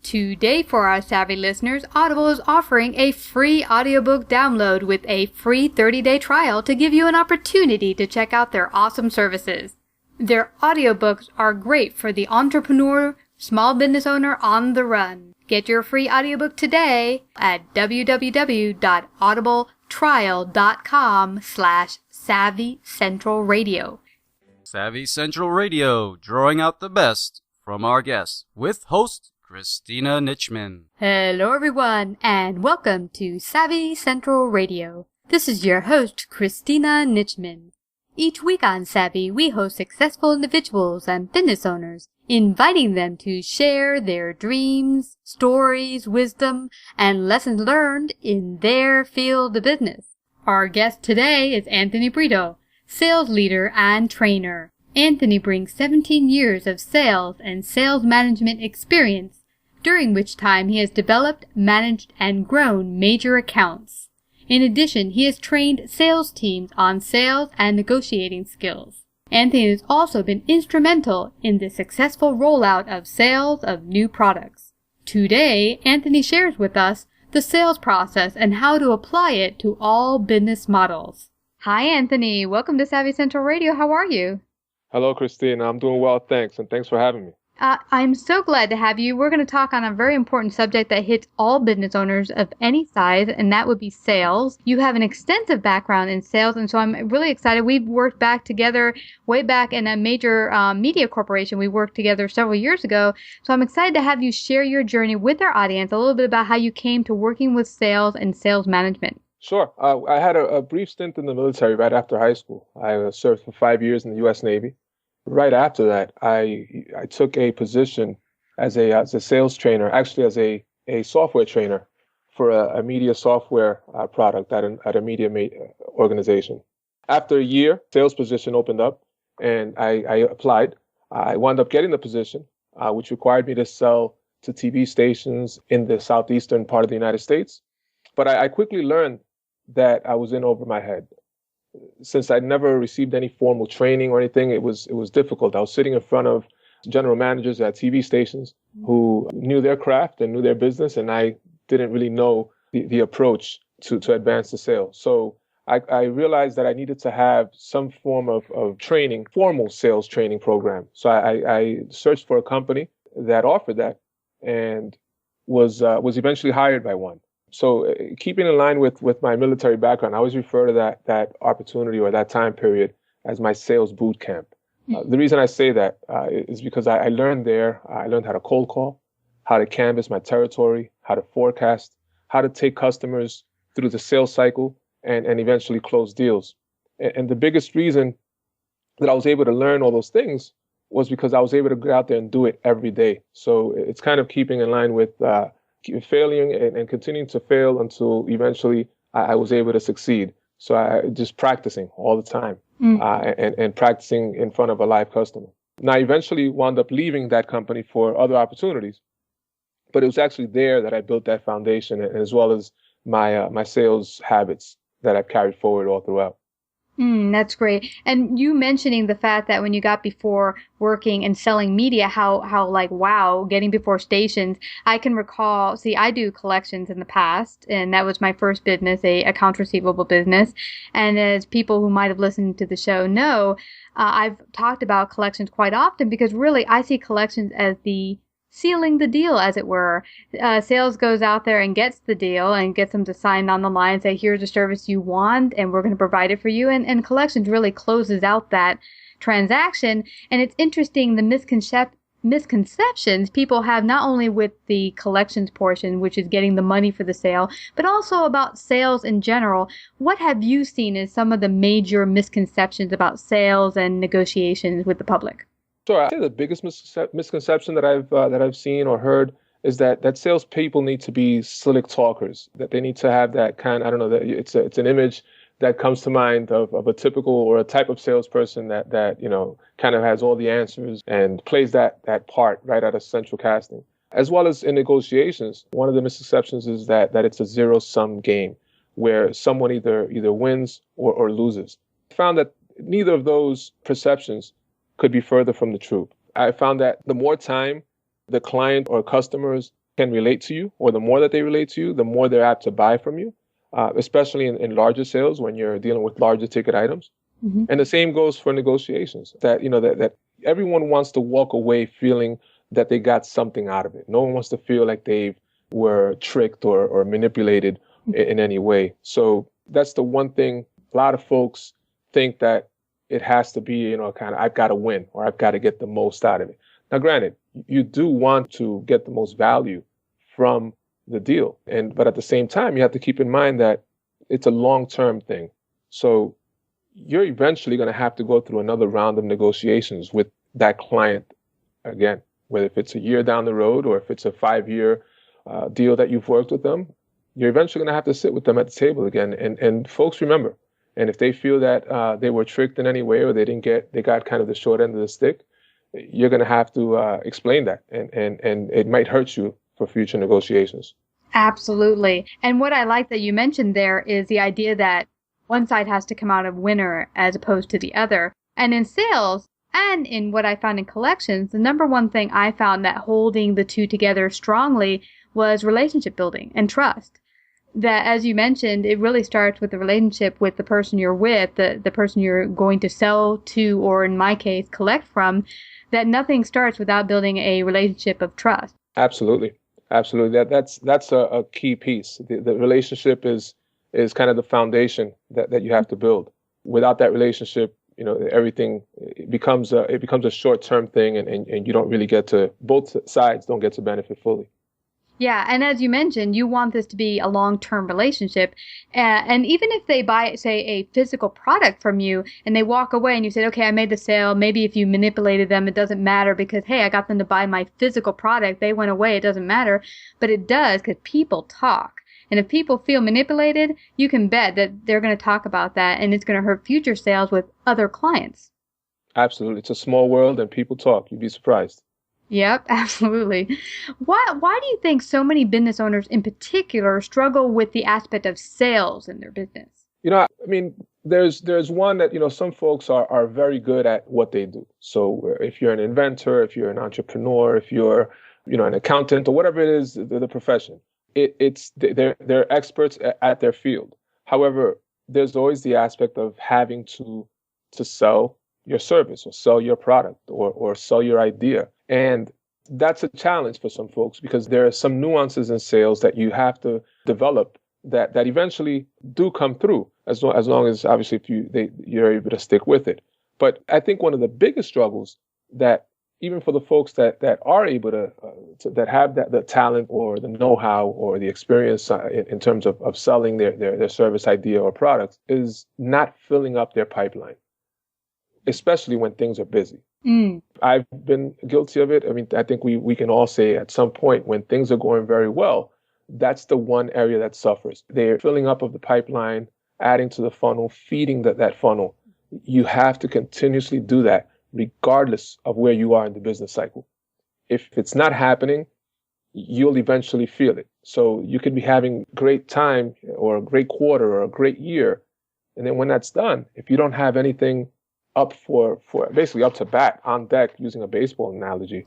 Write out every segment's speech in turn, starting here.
Today, for our savvy listeners, Audible is offering a free audiobook download with a free 30-day trial to give you an opportunity to check out their awesome services. Their audiobooks are great for the entrepreneur, small business owner on the run. Get your free audiobook today at www.audibletrial.com/SavvyCentralRadio. Savvy Central Radio, drawing out the best from our guests, with host Christina Nitchman. Hello everyone, and welcome to Savvy Central Radio. This is your host, Christina Nitchman. Each week on Savvy, we host successful individuals and business owners, inviting them to share their dreams, stories, wisdom, and lessons learned in their field of business. Our guest today is Anthony Brito, sales leader and trainer. Anthony brings 17 years of sales and sales management experience, during which time he has developed, managed, and grown major accounts. In addition, he has trained sales teams on sales and negotiating skills. Anthony has also been instrumental in the successful rollout of sales of new products. Today, Anthony shares with us the sales process and how to apply it to all business models. Hi, Anthony. Welcome to Savvy Central Radio. How are you? Hello, Christine. I'm doing well, thanks, and thanks for having me. I'm so glad to have you. We're going to talk on a very important subject that hits all business owners of any size, and that would be sales. You have an extensive background in sales, and so I'm really excited. We've worked back together way back in a major media corporation. We worked together several years ago, so I'm excited to have you share your journey with our audience, a little bit about how you came to working with sales and sales management. Sure. I had a brief stint in the military right after high school. I served for 5 years in the U.S. Navy. Right after that, I took a position as a sales trainer, actually as a software trainer for a media software product at a media organization. After a year, sales position opened up, and I applied. I wound up getting the position, which required me to sell to TV stations in the southeastern part of the United States. But I quickly learned that I was in over my head. Since I'd never received any formal training or anything, it was difficult. I was sitting in front of general managers at TV stations who knew their craft and knew their business, and I didn't really know the approach to advance the sale. So I realized that I needed to have some form of training, formal sales training program. So I searched for a company that offered that and was eventually hired by one. So keeping in line with my military background, I always refer to that opportunity or that time period as my sales boot camp. The reason I say that is because I learned there, I learned how to cold call, how to canvas my territory, how to forecast, how to take customers through the sales cycle and eventually close deals. And the biggest reason that I was able to learn all those things was because I was able to go out there and do it every day. So it's kind of keeping in line with failing and continuing to fail until eventually I was able to succeed. So I just practicing all the time and practicing in front of a live customer. Now, I eventually wound up leaving that company for other opportunities, but it was actually there that I built that foundation, as well as my sales habits that I've carried forward all throughout. That's great. And you mentioning the fact that when you got before working and selling media, how wow, getting before stations. I can recall, I do collections in the past, and that was my first business, a accounts receivable business. And as people who might have listened to the show know, I've talked about collections quite often because really I see collections as the sealing the deal, as it were. Sales goes out there and gets the deal and gets them to sign on the line and say, here's a service you want, and we're going to provide it for you. And collections really closes out that transaction. And it's interesting, the misconceptions people have not only with the collections portion, which is getting the money for the sale, but also about sales in general. What have you seen as some of the major misconceptions about sales and negotiations with the public? Sure. I'd say the biggest misconception that I've seen or heard is that salespeople need to be slick talkers. That they need to have that kind. I don't know. That it's an image that comes to mind of a typical or a type of salesperson that kind of has all the answers and plays that part right out of central casting. As well as in negotiations, one of the misconceptions is that it's a zero-sum game where someone either wins or loses. I found that neither of those perceptions could be further from the truth. I found that the more time the client or customers can relate to you, or the more that they relate to you, the more they're apt to buy from you, especially in larger sales when you're dealing with larger ticket items. Mm-hmm. And the same goes for negotiations, that, that everyone wants to walk away feeling that they got something out of it. No one wants to feel like they were tricked or manipulated in any way. So that's the one thing. A lot of folks think that it has to be, kind of, I've got to win, or I've got to get the most out of it. Now, granted, you do want to get the most value from the deal. But at the same time, you have to keep in mind that it's a long-term thing. So you're eventually going to have to go through another round of negotiations with that client again, whether if it's a year down the road or if it's a 5-year deal that you've worked with them. You're eventually going to have to sit with them at the table again. And folks remember, and if they feel that they were tricked in any way, or they got kind of the short end of the stick, you're going to have to explain that, and it might hurt you for future negotiations. Absolutely. And what I like that you mentioned there is the idea that one side has to come out of winner as opposed to the other. And in sales, and in what I found in collections, the number one thing I found that holding the two together strongly was relationship building and trust. That, as you mentioned, it really starts with the relationship with the person you're with, the person you're going to sell to, or in my case, collect from, that nothing starts without building a relationship of trust. Absolutely. Absolutely. That's a key piece. The relationship is kind of the foundation that you have to build. Without that relationship, everything becomes a short-term thing, and you don't really both sides don't get to benefit fully. Yeah, and as you mentioned, you want this to be a long-term relationship. And even if they buy, say, a physical product from you and they walk away and you said, okay, I made the sale. Maybe if you manipulated them, it doesn't matter because, hey, I got them to buy my physical product. They went away. It doesn't matter. But it does, because people talk. And if people feel manipulated, you can bet that they're going to talk about that, and it's going to hurt future sales with other clients. Absolutely. It's a small world and people talk. You'd be surprised. Yep, absolutely. Why do you think so many business owners in particular struggle with the aspect of sales in their business? I mean, there's one that, some folks are very good at what they do. So if you're an inventor, if you're an entrepreneur, if you're, an accountant or whatever it is, the profession, they're experts at their field. However, there's always the aspect of having to sell your service or sell your product or sell your idea. And that's a challenge for some folks because there are some nuances in sales that you have to develop that eventually do come through as long as obviously if you're able to stick with it. But I think one of the biggest struggles that even for the folks that are able to that have the talent or the know-how or the experience in terms of selling their service idea or products is not filling up their pipeline, especially when things are busy. I've been guilty of it. I mean, I think we can all say at some point when things are going very well, that's the one area that suffers. They're filling up of the pipeline, adding to the funnel, feeding that funnel. You have to continuously do that regardless of where you are in the business cycle. If it's not happening, you'll eventually feel it. So you could be having great time or a great quarter or a great year. And then when that's done, if you don't have anything up for basically up to bat on deck, using a baseball analogy,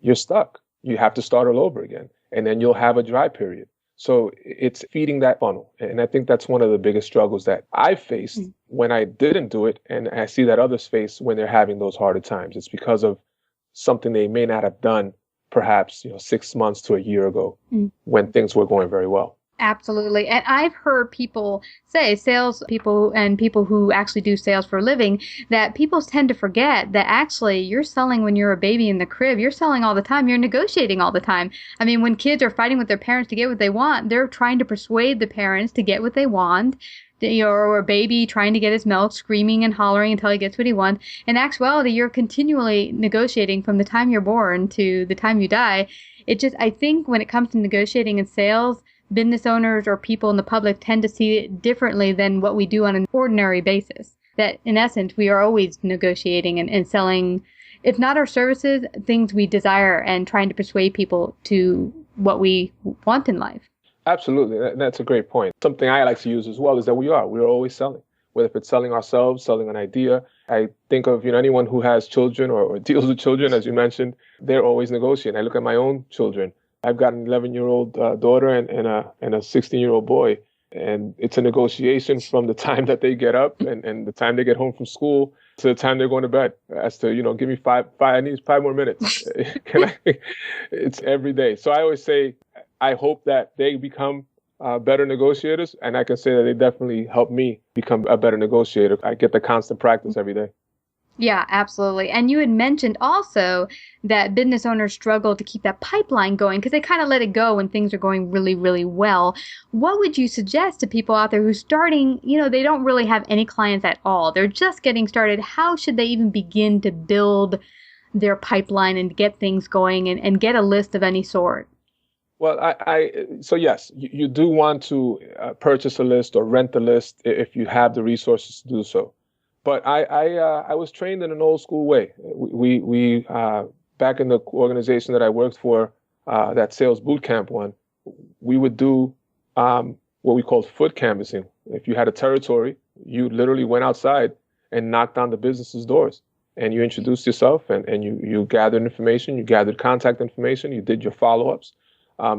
you're stuck. You have to start all over again. And then you'll have a dry period. So it's feeding that funnel. And I think that's one of the biggest struggles that I faced when I didn't do it. And I see that others face when they're having those harder times. It's because of something they may not have done perhaps 6 months to a year ago when things were going very well. Absolutely. And I've heard people say, sales people and people who actually do sales for a living, that people tend to forget that actually you're selling when you're a baby in the crib. You're selling all the time. You're negotiating all the time. I mean, when kids are fighting with their parents to get what they want, they're trying to persuade the parents to get what they want. Or a baby trying to get his milk, screaming and hollering until he gets what he wants. In actuality, you're continually negotiating from the time you're born to the time you die. I think when it comes to negotiating in sales, business owners or people in the public tend to see it differently than what we do on an ordinary basis. That in essence, we are always negotiating and selling, if not our services, things we desire and trying to persuade people to what we want in life. Absolutely. That's a great point. Something I like to use as well is that we're always selling, whether it's selling ourselves, selling an idea. I think of anyone who has children or deals with children, as you mentioned, they're always negotiating. I look at my own children. I've got an 11-year-old daughter and a 16-year-old boy. And it's a negotiation from the time that they get up and the time they get home from school to the time they're going to bed as to, give me five, I need 5 more minutes. It's every day. So I always say, I hope that they become better negotiators. And I can say that they definitely help me become a better negotiator. I get the constant practice every day. Yeah, absolutely. And you had mentioned also that business owners struggle to keep that pipeline going because they kind of let it go when things are going really, really well. What would you suggest to people out there who's starting, they don't really have any clients at all. They're just getting started. How should they even begin to build their pipeline and get things going and get a list of any sort? Well, so yes, you do want to purchase a list or rent a list if you have the resources to do so. But I was trained in an old school way. We back in the organization that I worked for, that sales boot camp one, we would do what we called foot canvassing. If you had a territory, you literally went outside and knocked on the business's doors. And you introduced yourself and you gathered information, you gathered contact information, you did your follow-ups.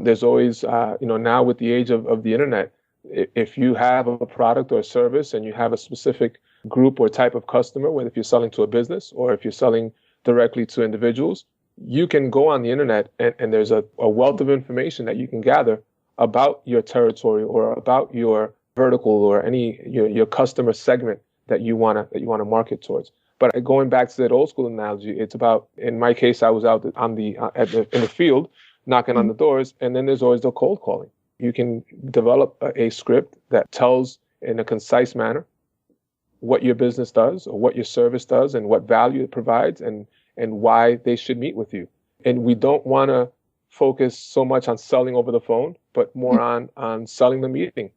There's always, now with the age of the internet, if you have a product or a service and you have a specific group or type of customer, whether if you're selling to a business or if you're selling directly to individuals, you can go on the internet and there's a wealth of information that you can gather about your territory or about your vertical or any your customer segment that you want to market towards. But going back to that old school analogy, it's about, in my case, I was out in the field knocking on the doors, and then there's always the cold calling. You can develop a script that tells in a concise manner what your business does or what your service does and what value it provides and why they should meet with you. And we don't want to focus so much on selling over the phone, but more on selling the meeting,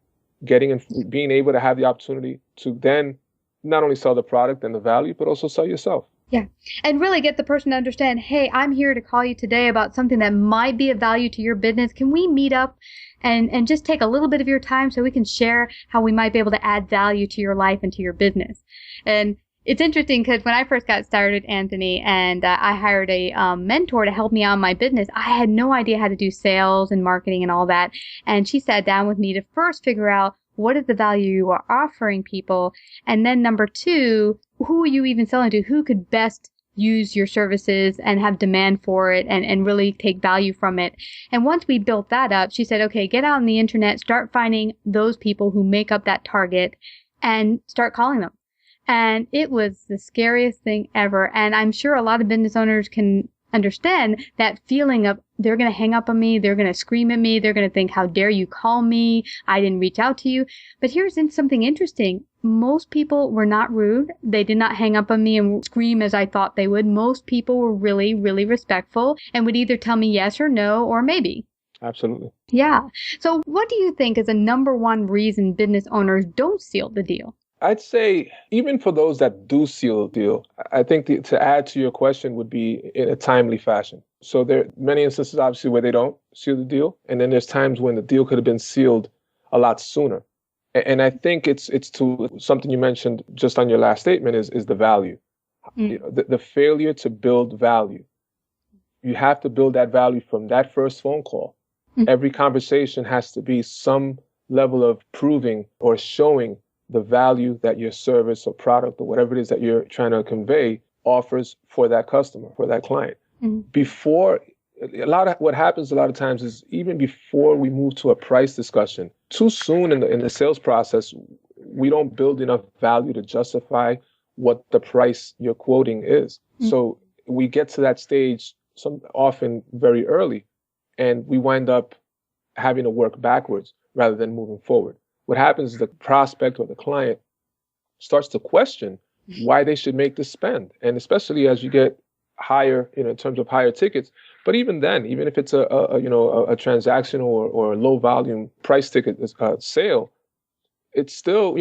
getting and being able to have the opportunity to then not only sell the product and the value, but also sell yourself. Yeah. And really get the person to understand, hey, I'm here to call you today about something that might be of value to your business. Can we meet up and just take a little bit of your time so we can share how we might be able to add value to your life and to your business? And it's interesting because when I first got started, Anthony, and I hired a mentor to help me out in my business, I had no idea how to do sales and marketing and all that. And she sat down with me to first figure out what is the value you are offering people. And then number 2, who are you even selling to? Who could best use your services and have demand for it and really take value from it? And once we built that up, she said, okay, get out on the internet, start finding those people who make up that target and start calling them. And it was the scariest thing ever. And I'm sure a lot of business owners can understand that feeling of they're going to hang up on me, they're going to scream at me, they're going to think, how dare you call me? I didn't reach out to you. But here's something interesting. Most people were not rude. They did not hang up on me and scream as I thought they would. Most people were really, really respectful and would either tell me yes or no or maybe. Absolutely. Yeah. So what do you think is the number one reason business owners don't seal the deal? I'd say even for those that do seal the deal, I think to add to your question would be in a timely fashion. So there are many instances, obviously, where they don't seal the deal. And then there's times when the deal could have been sealed a lot sooner. And I think it's to something you mentioned just on your last statement is the value. The failure to build value. You have to build that value from that first phone call. Every conversation has to be some level of proving or showing the value that your service or product or whatever it is that you're trying to convey offers for that customer, for that client. Before, what happens a lot of times is even before we move to a price discussion, too soon in the sales process, we don't build enough value to justify what the price you're quoting is. So we get to that stage often very early, and we wind up having to work backwards rather than moving forward. What happens is the prospect or the client starts to question why they should make this spend. And especially as you get higher, in terms of higher tickets, but even then, even if it's a transaction or a low volume price ticket sale, it's still,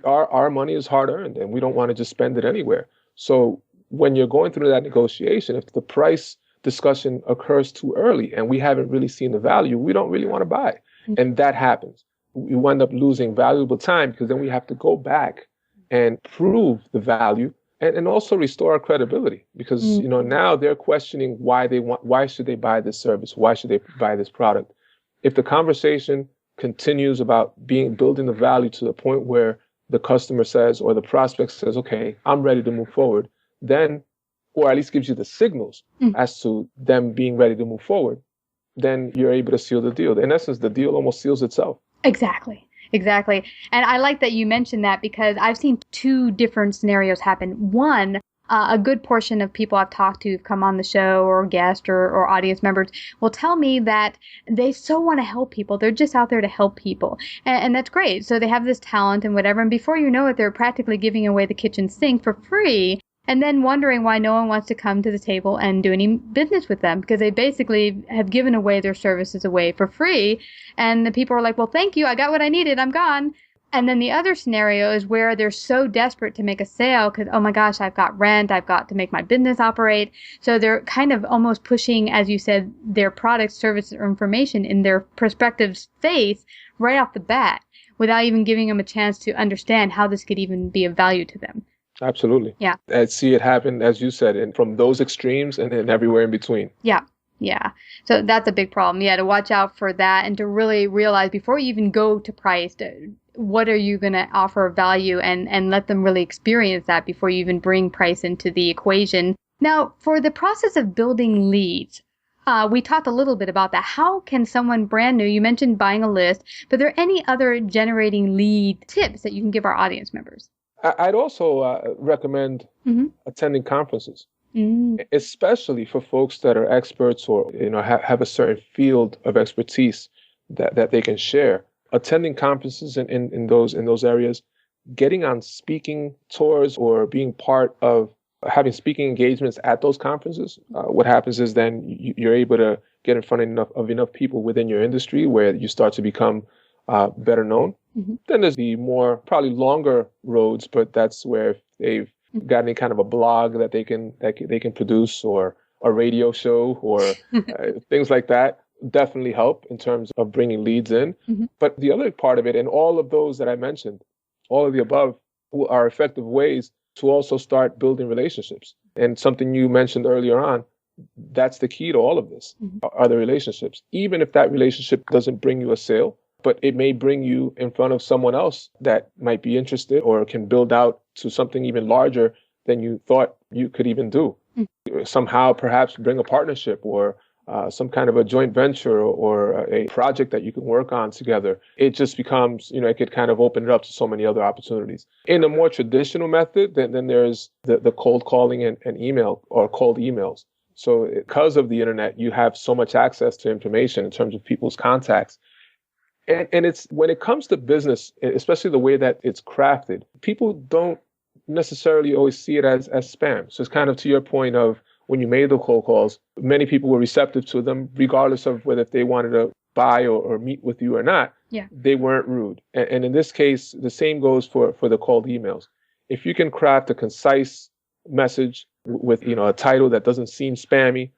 our money is hard earned and we don't want to just spend it anywhere. So when you're going through that negotiation, if the price discussion occurs too early and we haven't really seen the value, we don't really want to buy. And that happens. We wind up losing valuable time because then we have to go back and prove the value and also restore our credibility, because now they're questioning why should they buy this service, why should they buy this product. If the conversation continues about building the value to the point where the customer says, or the prospect says, okay, I'm ready to move forward, then, or at least gives you the signals as to them being ready to move forward, then you're able to seal the deal. In essence, the deal almost seals itself. Exactly. And I like that you mentioned that, because I've seen two different scenarios happen. One, a good portion of people I've talked to who've come on the show, or guests or audience members, will tell me that they so want to help people. They're just out there to help people. And that's great. So they have this talent and whatever. And before you know it, they're practically giving away the kitchen sink for free. And then wondering why no one wants to come to the table and do any business with them, because they basically have given away their services away for free. And the people are like, well, thank you. I got what I needed. I'm gone. And then the other scenario is where they're so desperate to make a sale because, oh my gosh, I've got rent. I've got to make my business operate. So they're kind of almost pushing, as you said, their product, service, or information in their prospective's face right off the bat, without even giving them a chance to understand how this could even be of value to them. Absolutely. Yeah. I see it happen, as you said, and from those extremes and then everywhere in between. Yeah. So that's a big problem. Yeah, to watch out for that and to really realize before you even go to price, what are you going to offer value, and let them really experience that before you even bring price into the equation. Now, for the process of building leads, we talked a little bit about that. How can someone brand new, you mentioned buying a list, but are there any other generating lead tips that you can give our audience members? I'd also recommend attending conferences, especially for folks that are experts or have a certain field of expertise that they can share. Attending conferences in those areas, getting on speaking tours or being part of having speaking engagements at those conferences. What happens is then you're able to get in front of enough people within your industry where you start to become better known. Then there's the more probably longer roads, but that's where if they've got any kind of a blog that they can produce, or a radio show, or things like that, definitely help in terms of bringing leads in. But the other part of it, and all of those that I mentioned, all of the above, are effective ways to also start building relationships. And something you mentioned earlier on, that's the key to all of this, are the relationships. Even if that relationship doesn't bring you a sale, but it may bring you in front of someone else that might be interested or can build out to something even larger than you thought you could even do. Somehow perhaps bring a partnership or some kind of a joint venture or a project that you can work on together. It just becomes, it could kind of open it up to so many other opportunities. In a more traditional method, then there's the cold calling and email, or cold emails. So because of the internet, you have so much access to information in terms of people's contacts. And it's when it comes to business, especially the way that it's crafted, people don't necessarily always see it as spam. So it's kind of to your point of when you made the cold calls, many people were receptive to them, regardless of whether if they wanted to buy or meet with you or not. Yeah. They weren't rude. And in this case, the same goes for the cold emails. If you can craft a concise message with a title that doesn't seem spammy.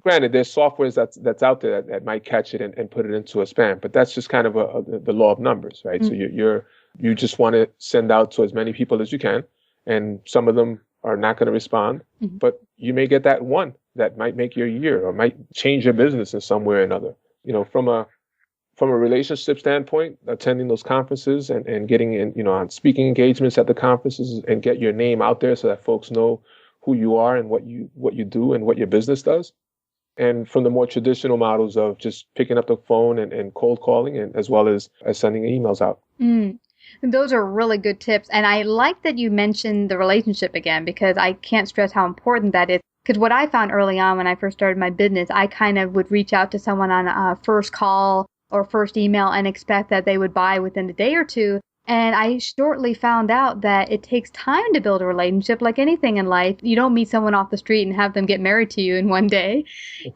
Granted, there's softwares that's out there that might catch it and put it into a spam, but that's just kind of the law of numbers, right? So you just want to send out to as many people as you can, and some of them are not going to respond, but you may get that one that might make your year or might change your business in some way or another. From a relationship standpoint, attending those conferences and getting in, on speaking engagements at the conferences and get your name out there so that folks know who you are and what you do and what your business does. And from the more traditional models of just picking up the phone and cold calling, and as well as sending emails out. Those are really good tips. And I like that you mentioned the relationship again, because I can't stress how important that is. Because what I found early on when I first started my business, I kind of would reach out to someone on a first call or first email and expect that they would buy within a day or two. And I shortly found out that it takes time to build a relationship. Like anything in life, you don't meet someone off the street and have them get married to you in one day.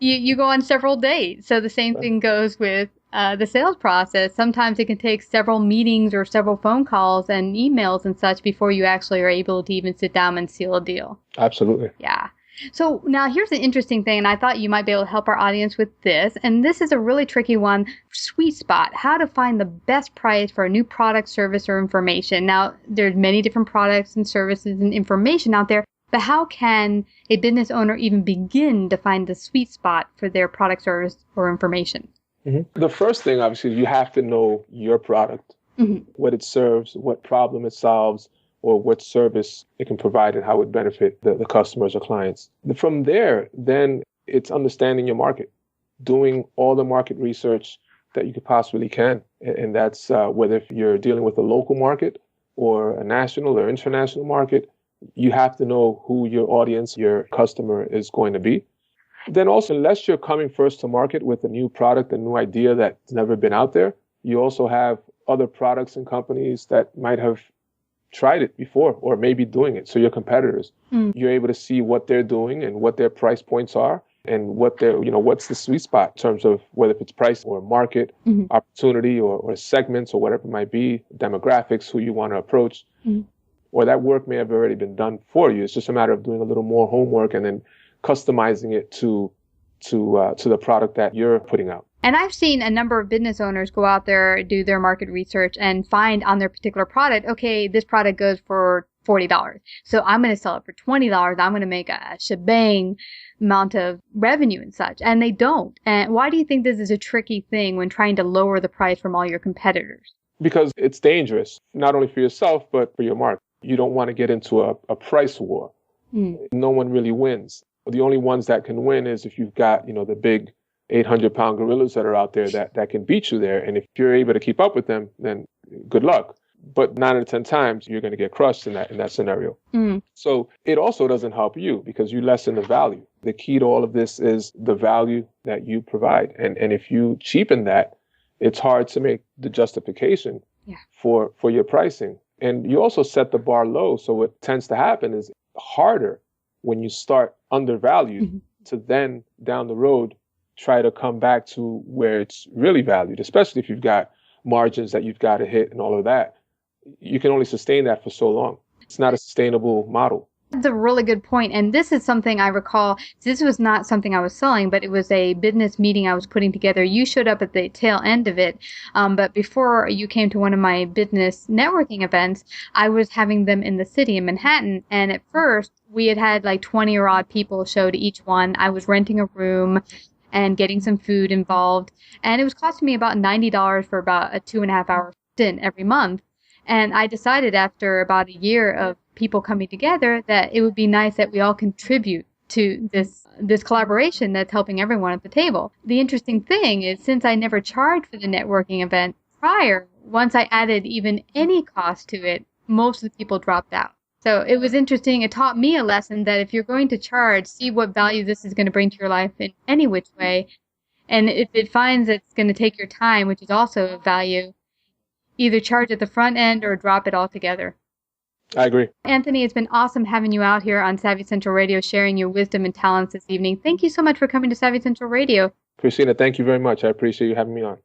You go on several dates. So the same thing goes with the sales process. Sometimes it can take several meetings or several phone calls and emails and such before you actually are able to even sit down and seal a deal. Absolutely. Yeah. So now here's an interesting thing, and I thought you might be able to help our audience with this. And this is a really tricky one, sweet spot, how to find the best price for a new product, service, or information. Now, there's many different products and services and information out there, but how can a business owner even begin to find the sweet spot for their product, service, or information? The first thing, obviously, you have to know your product, what it serves, what problem it solves, or what service it can provide and how it benefit the customers or clients. From there, then it's understanding your market, doing all the market research that you could possibly can. And that's whether if you're dealing with a local market or a national or international market, you have to know who your audience, your customer is going to be. Then also, unless you're coming first to market with a new product, a new idea that's never been out there, you also have other products and companies that might have tried it before or maybe doing it. So your competitors, you're able to see what they're doing and what their price points are and what their, what's the sweet spot in terms of whether it's price or market opportunity or segments or whatever it might be, demographics, who you want to approach. Or that work may have already been done for you. It's just a matter of doing a little more homework and then customizing it to the product that you're putting out. And I've seen a number of business owners go out there, do their market research, and find on their particular product, okay, this product goes for $40. So I'm going to sell it for $20. I'm going to make a shebang amount of revenue and such. And they don't. And why do you think this is a tricky thing when trying to lower the price from all your competitors? Because it's dangerous, not only for yourself, but for your market. You don't want to get into a price war. No one really wins. The only ones that can win is if you've got, the big 800-pound gorillas that are out there that can beat you there. And if you're able to keep up with them, then good luck. But 9 out of 10 times, you're going to get crushed in that scenario. So it also doesn't help you because you lessen the value. The key to all of this is the value that you provide. And if you cheapen that, it's hard to make the justification for your pricing. And you also set the bar low. So what tends to happen is harder when you start undervalued to then down the road try to come back to where it's really valued, especially if you've got margins that you've got to hit and all of that. You can only sustain that for so long. It's not a sustainable model. That's a really good point. And this is something I recall. This was not something I was selling, but it was a business meeting I was putting together. You showed up at the tail end of it. But before you came to one of my business networking events, I was having them in the city in Manhattan. And at first, we had like 20 or odd people show to each one. I was renting a room and getting some food involved. And it was costing me about $90 for about a 2.5-hour stint every month. And I decided after about a year of people coming together that it would be nice that we all contribute to this collaboration that's helping everyone at the table. The interesting thing is, since I never charged for the networking event prior, once I added even any cost to it, most of the people dropped out. So it was interesting. It taught me a lesson that if you're going to charge, see what value this is going to bring to your life in any which way. And if it finds it's going to take your time, which is also a value, either charge at the front end or drop it altogether. I agree. Anthony, it's been awesome having you out here on Savvy Central Radio, sharing your wisdom and talents this evening. Thank you so much for coming to Savvy Central Radio. Christina, thank you very much. I appreciate you having me on.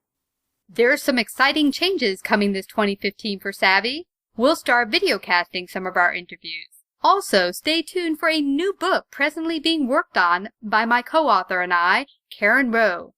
There's some exciting changes coming this 2015 for Savvy. We'll start videocasting some of our interviews. Also, stay tuned for a new book presently being worked on by my co-author and I, Karen Rowe.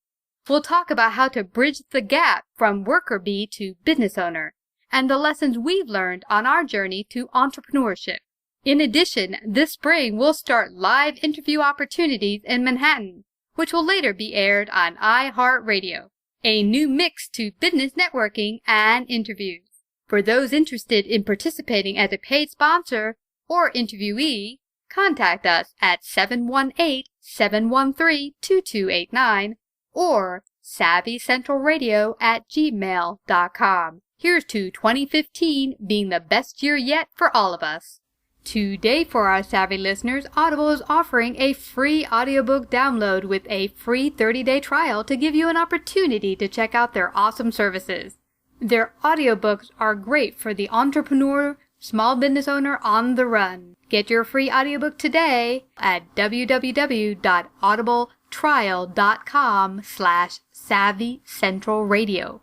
We'll talk about how to bridge the gap from worker bee to business owner, and the lessons we've learned on our journey to entrepreneurship. In addition, this spring we'll start live interview opportunities in Manhattan, which will later be aired on iHeartRadio, a new mix to business networking and interviews. For those interested in participating as a paid sponsor or interviewee, contact us at 718-713-2289 or savvycentralradio@gmail.com. Here's to 2015 being the best year yet for all of us. Today, for our Savvy listeners, Audible is offering a free audiobook download with a free 30-day trial to give you an opportunity to check out their awesome services. Their audiobooks are great for the entrepreneur, small business owner on the run. Get your free audiobook today at www.audibletrial.com/SavvyCentralRadio.